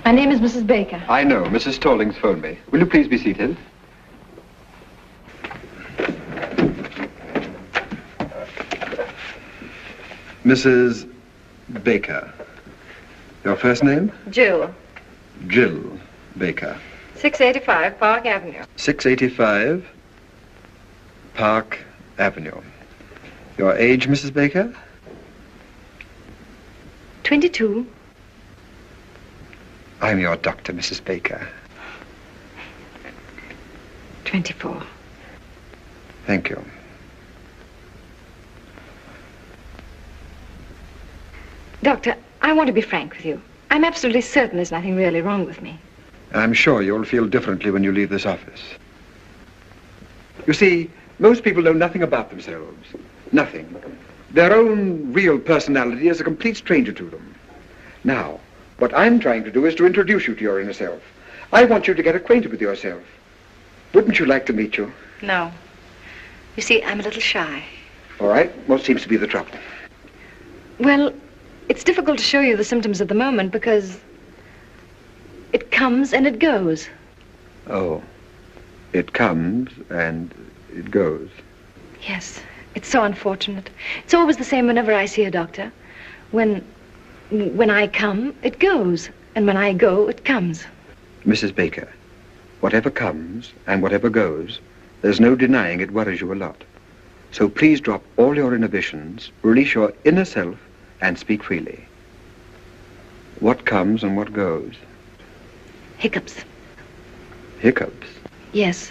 My name is Mrs. Baker. I know. Mrs. Stallings phoned me. Will you please be seated? Mrs. Baker. Your first name? Jill. Jill Baker. 685 Park Avenue. 685 Park Avenue. Your age, Mrs. Baker? 22. I'm your doctor, Mrs. Baker. 24. Thank you. Doctor, I want to be frank with you. I'm absolutely certain there's nothing really wrong with me. I'm sure you'll feel differently when you leave this office. You see, most people know nothing about themselves. Nothing. Their own real personality is a complete stranger to them. Now, what I'm trying to do is to introduce you to your inner self. I want you to get acquainted with yourself. Wouldn't you like to meet you? No. You see, I'm a little shy. All right. What seems to be the trouble? Well, it's difficult to show you the symptoms at the moment because it comes and it goes. Oh. It comes and it goes. Yes. It's so unfortunate. It's always the same whenever I see a doctor. When I come, it goes. And when I go, it comes. Mrs. Baker, whatever comes and whatever goes, there's no denying it worries you a lot. So please drop all your inhibitions, release your inner self, and speak freely. What comes and what goes? Hiccups. Hiccups? Yes.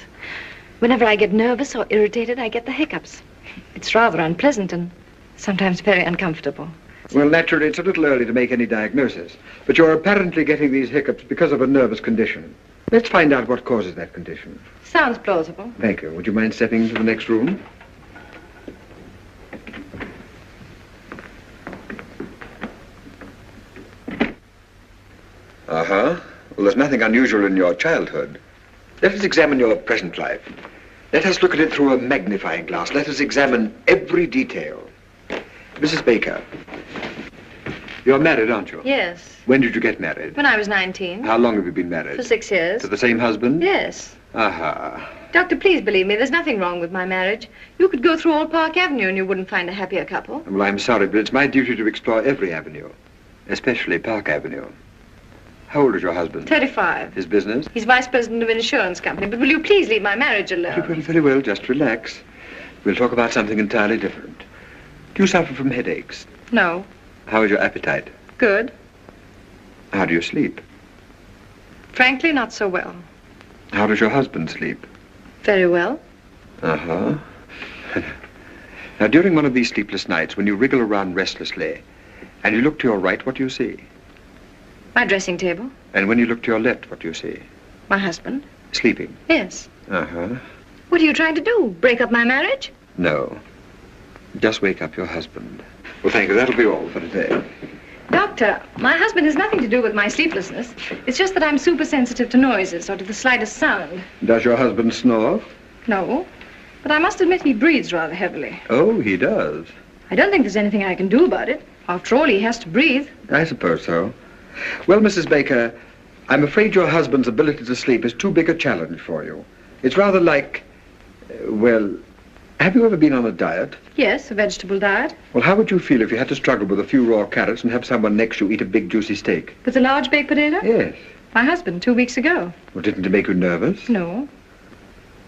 Whenever I get nervous or irritated, I get the hiccups. It's rather unpleasant and sometimes very uncomfortable. Well, naturally, it's a little early to make any diagnosis, but you're apparently getting these hiccups because of a nervous condition. Let's find out what causes that condition. Sounds plausible. Thank you. Would you mind stepping into the next room? Uh-huh. Well, there's nothing unusual in your childhood. Let us examine your present life. Let us look at it through a magnifying glass. Let us examine every detail. Mrs. Baker, you're married, aren't you? Yes. When did you get married? When I was 19. How long have you been married? For 6 years. To the same husband? Yes. Aha. Doctor, please believe me, there's nothing wrong with my marriage. You could go through all Park Avenue and you wouldn't find a happier couple. Well, I'm sorry, but it's my duty to explore every avenue, especially Park Avenue. How old is your husband? 35. His business? He's vice president of an insurance company. But will you please leave my marriage alone? Very well, very well. Just relax. We'll talk about something entirely different. Do you suffer from headaches? No. How is your appetite? Good. How do you sleep? Frankly, not so well. How does your husband sleep? Very well. Uh-huh. Now, during one of these sleepless nights, when you wriggle around restlessly, and you look to your right, what do you see? My dressing table. And when you look to your left, what do you see? My husband. Sleeping? Yes. Uh-huh. What are you trying to do? Break up my marriage? No. Just wake up your husband. Well, thank you. That'll be all for today. Doctor, my husband has nothing to do with my sleeplessness. It's just that I'm super sensitive to noises or to the slightest sound. Does your husband snore? No. But I must admit he breathes rather heavily. Oh, he does. I don't think there's anything I can do about it. After all, he has to breathe. I suppose so. Well, Mrs. Baker, I'm afraid your husband's ability to sleep is too big a challenge for you. It's rather like, well, have you ever been on a diet? Yes, a vegetable diet. Well, how would you feel if you had to struggle with a few raw carrots and have someone next to you eat a big juicy steak? With a large baked potato? Yes. My husband, 2 weeks ago. Well, didn't it make you nervous? No.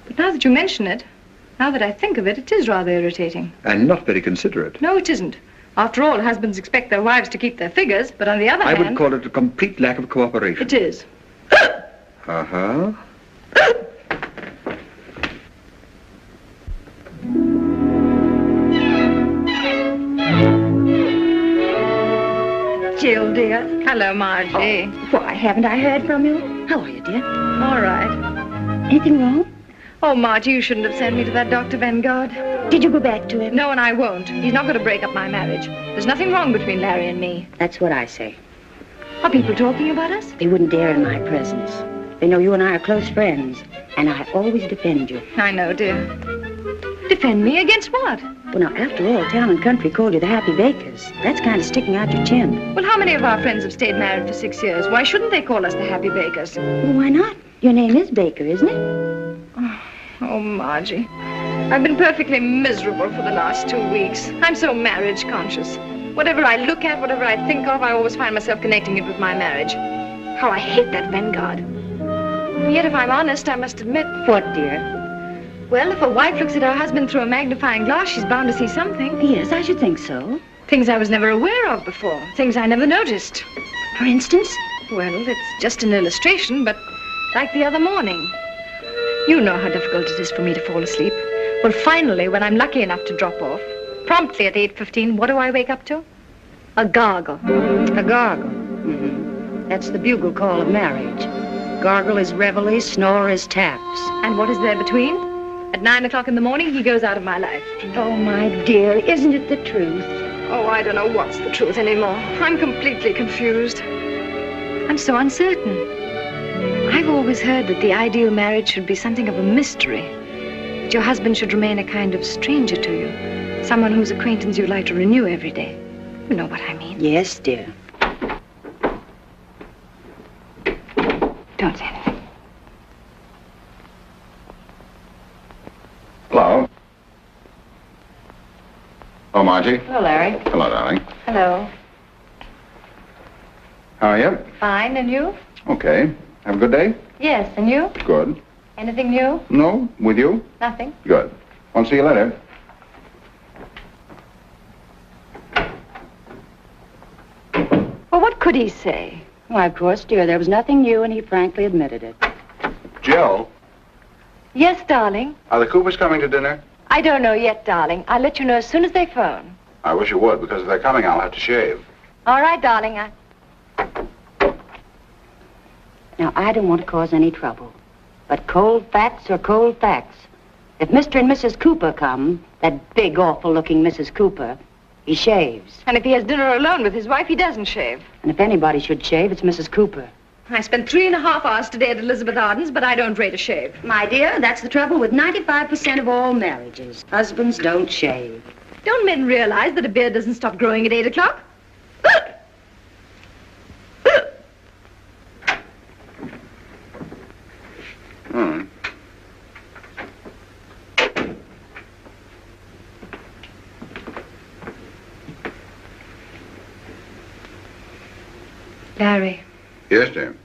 But now that you mention it, now that I think of it, it is rather irritating. And not very considerate. No, it isn't. After all, husbands expect their wives to keep their figures, but on the other hand... I would call it a complete lack of cooperation. It is. Uh-huh. Jill, dear. Hello, Margie. Oh, why, haven't I heard from you? How are you, dear? All right. Anything wrong? Oh, Margie, you shouldn't have sent me to that Dr. Vanguard. Did you go back to him? No, and I won't. He's not going to break up my marriage. There's nothing wrong between Larry and me. That's what I say. Are people talking about us? They wouldn't dare in my presence. They know you and I are close friends, and I always defend you. I know, dear. Defend me against what? Well, now, after all, town and country called you the Happy Bakers. That's kind of sticking out your chin. Well, how many of our friends have stayed married for 6 years? Why shouldn't they call us the Happy Bakers? Well, why not? Your name is Baker, isn't it? Oh, Margie. I've been perfectly miserable for the last 2 weeks. I'm so marriage conscious. Whatever I look at, whatever I think of, I always find myself connecting it with my marriage. How I hate that Vanguard. And yet, if I'm honest, I must admit... What, dear? Well, if a wife looks at her husband through a magnifying glass, she's bound to see something. Yes, I should think so. Things I was never aware of before. Things I never noticed. For instance? Well, it's just an illustration, but like the other morning. You know how difficult it is for me to fall asleep. Well, finally, when I'm lucky enough to drop off, promptly at 8:15, what do I wake up to? A gargle. A gargle. Mm-hmm. That's the bugle call of marriage. Gargle is reveille, snore is taps. And what is there between? At 9 o'clock in the morning, he goes out of my life. Oh, my dear, isn't it the truth? Oh, I don't know what's the truth anymore. I'm completely confused. I'm so uncertain. I've always heard that the ideal marriage should be something of a mystery. That your husband should remain a kind of stranger to you. Someone whose acquaintance you'd like to renew every day. You know what I mean. Yes, dear. Don't say anything. Hello. Hello, Margie. Hello, Larry. Hello, darling. Hello. How are you? Fine, and you? Okay. Have a good day? Yes, and you? Good. Anything new? No? With you? Nothing. Good. Want to see you later. Well, what could he say? Why, of course, dear, there was nothing new, and he frankly admitted it. Jill, Yes, darling. are the Coopers coming to dinner? I don't know yet, darling. I'll let you know as soon as they phone. I wish you would, because if they're coming, I'll have to shave. All right, darling. Now, I don't want to cause any trouble, but cold facts are cold facts. If Mr. and Mrs. Cooper come, that big, awful-looking Mrs. Cooper, he shaves. And if he has dinner alone with his wife, he doesn't shave. And if anybody should shave, it's Mrs. Cooper. I spent 3.5 hours today at Elizabeth Arden's, but I don't rate a shave. My dear, that's the trouble with 95% of all marriages. Husbands don't shave. Don't men realize that a beard doesn't stop growing at 8 o'clock? Larry, Yes, dear.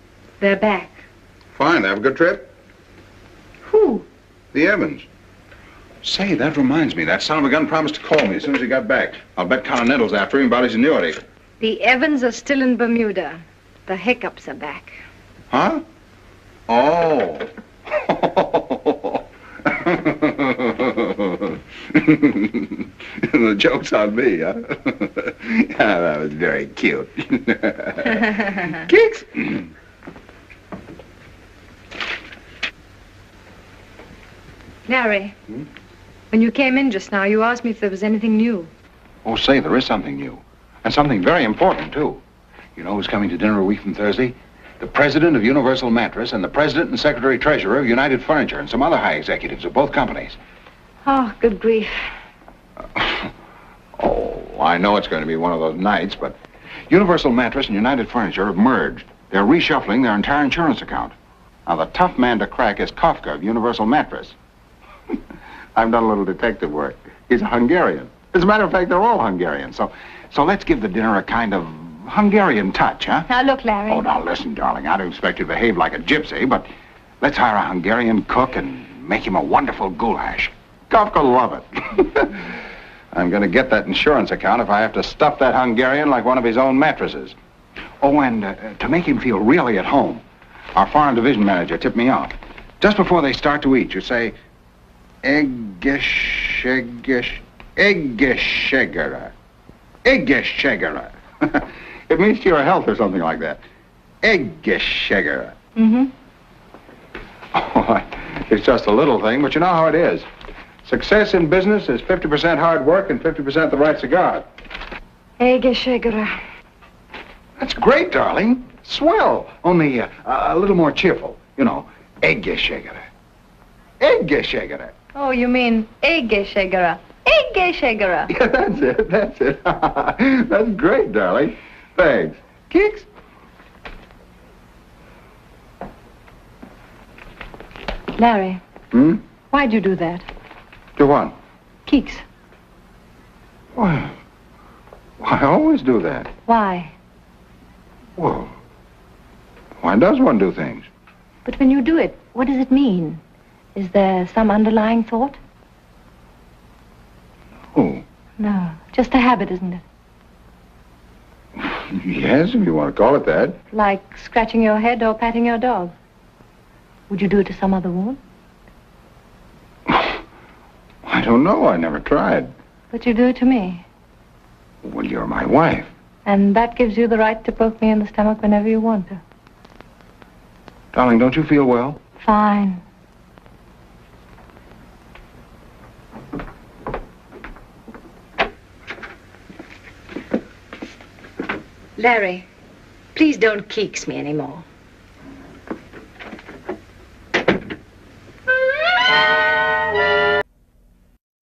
they're back. Fine. Have a good trip? Who? The Evans. Say, that reminds me. That son of a gun promised to call me as soon as he got back. I'll bet Continental's after him about his annuity. The Evans are still in Bermuda. The Hiccups are back. Huh? Oh. The joke's on me, huh? That was very cute. Kicks. Larry, when you came in just now, you asked me if there was anything new. Oh, say, there is something new. And something very important, too. You know who's coming to dinner a week from Thursday? The president of Universal Mattress and the president and secretary-treasurer of United Furniture and some other high executives of both companies. Oh, good grief. Oh, I know it's going to be one of those nights, but Universal Mattress and United Furniture have merged. They're reshuffling their entire insurance account. Now, the tough man to crack is Kafka of Universal Mattress. I've done a little detective work. He's a Hungarian. As a matter of fact, they're all Hungarian. So let's give the dinner a kind of Hungarian touch, huh? Now, look, Larry. Oh, now, listen, darling. I don't expect you to behave like a gypsy, but let's hire a Hungarian cook and make him a wonderful goulash. Kafka'll love it. I'm going to get that insurance account if I have to stuff that Hungarian like one of his own mattresses. Oh, and to make him feel really at home, our foreign division manager tipped me off. Just before they start to eat, you say, Eggeschegera. Eggeschegera. It means to your health or something like that. Eggeschegera. Mm-hmm. Oh, it's just a little thing, but you know how it is. Success in business is 50% hard work and 50% the right cigar. Eggeschegera. That's great, darling. Swell. Only a little more cheerful. You know, Eggeschegera. Eggeschegera. Oh, you mean Eggeschegera. Ege Shegara. Yeah, that's it. That's great, darling. Thanks. Kicks? Larry. Hmm? Why'd you do that? Do what? Keeks. Why, I always do that. Why? Well, why does one do things? But when you do it, what does it mean? Is there some underlying thought? Oh, No, just a habit, isn't it? yes, if you want to call it that. Like scratching your head or patting your dog. Would you do it to some other woman? I don't know. I never tried. But you do it to me. Well, you're my wife. And that gives you the right to poke me in the stomach whenever you want to. Darling, don't you feel well? Fine. Larry, please don't keeks me anymore.